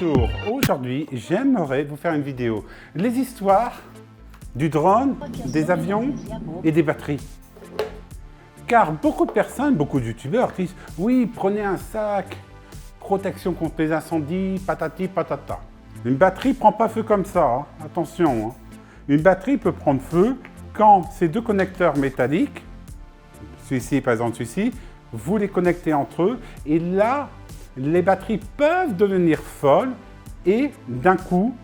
Bonjour, aujourd'hui j'aimerais vous faire une vidéo. Les histoires du drone, des avions et des batteries. Car beaucoup de personnes, beaucoup de youtubeurs disent « Oui, prenez un sac, protection contre les incendies, patati patata ». Une batterie ne prend pas feu comme ça, hein. Attention. Hein. Une batterie peut prendre feu quand ces deux connecteurs métalliques, celui-ci par exemple celui-ci, vous les connectez entre eux et là, les batteries peuvent devenir folles et d'un coup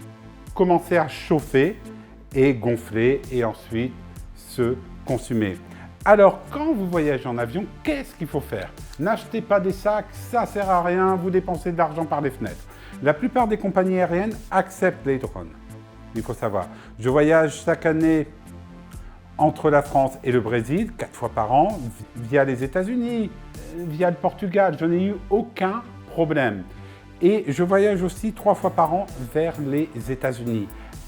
commencer à chauffer et gonfler et ensuite se consumer. Alors, quand vous voyagez en avion, qu'est-ce qu'il faut faire? N'achetez pas des sacs, ça ne sert à rien, vous dépensez de l'argent par les fenêtres. La plupart des compagnies aériennes acceptent les drones. Il faut savoir, je voyage chaque année entre la France et le Brésil, 4 fois par an, via les États-Unis, via le Portugal, je n'ai eu aucun problème. Et je voyage aussi 3 fois par an vers les États-Unis.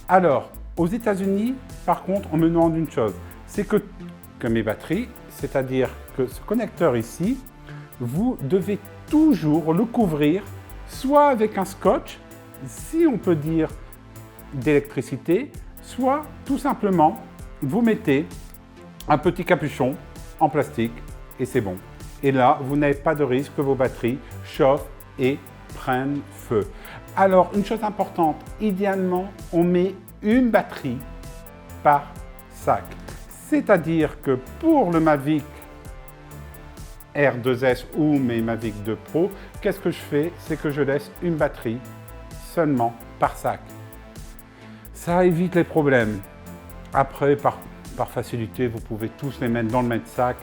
Alors, aux États-Unis, par contre, on me demande une chose, c'est que mes batteries, c'est-à-dire que ce connecteur ici, vous devez toujours le couvrir, soit avec un scotch, si on peut dire d'électricité, soit tout simplement, vous mettez un petit capuchon en plastique et c'est bon. Et là, vous n'avez pas de risque que vos batteries chauffent et prennent feu. Alors, une chose importante, idéalement, on met une batterie par sac. C'est-à-dire que pour le Mavic R2S ou mes Mavic 2 Pro, qu'est-ce que je fais? C'est que je laisse une batterie seulement par sac. Ça évite les problèmes. Après, par facilité, vous pouvez tous les mettre dans le même sac.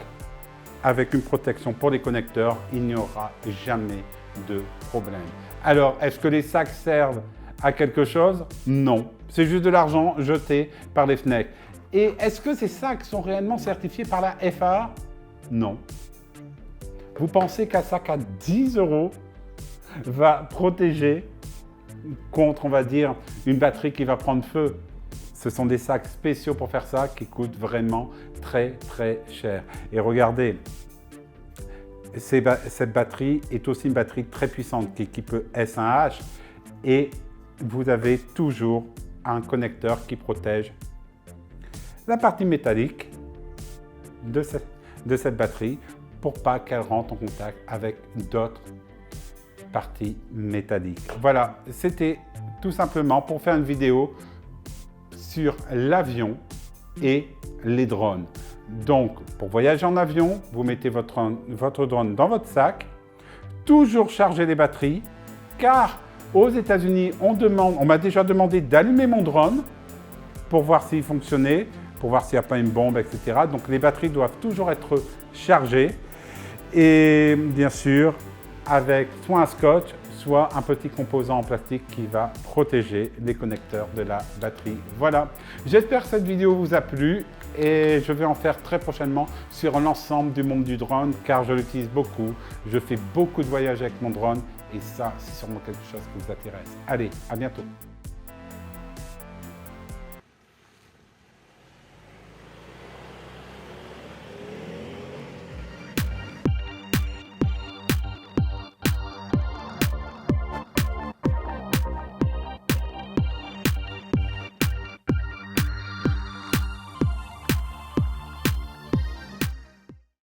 Avec une protection pour les connecteurs, il n'y aura jamais de problème. Alors, est-ce que les sacs servent à quelque chose? Non. C'est juste de l'argent jeté par les fenêtres. Et est-ce que ces sacs sont réellement certifiés par la FAA? Non. Vous pensez qu'un sac à 10 € va protéger contre, on va dire, une batterie qui va prendre feu? Ce sont des sacs spéciaux pour faire ça qui coûtent vraiment très très cher. Et regardez, cette batterie est aussi une batterie très puissante qui peut S1H et vous avez toujours un connecteur qui protège la partie métallique de cette batterie pour pas qu'elle rentre en contact avec d'autres parties métalliques. Voilà, c'était tout simplement pour faire une vidéo sur l'avion et les drones. Donc, pour voyager en avion, vous mettez votre drone dans votre sac, toujours charger les batteries, car aux États-Unis, on m'a déjà demandé d'allumer mon drone pour voir s'il fonctionnait, pour voir s'il n'y a pas une bombe, etc. Donc, les batteries doivent toujours être chargées et bien sûr, avec soit un scotch, soit un petit composant en plastique qui va protéger les connecteurs de la batterie. Voilà, j'espère que cette vidéo vous a plu et je vais en faire très prochainement sur l'ensemble du monde du drone car je l'utilise beaucoup. Je fais beaucoup de voyages avec mon drone et ça, c'est sûrement quelque chose qui vous intéresse. Allez, à bientôt.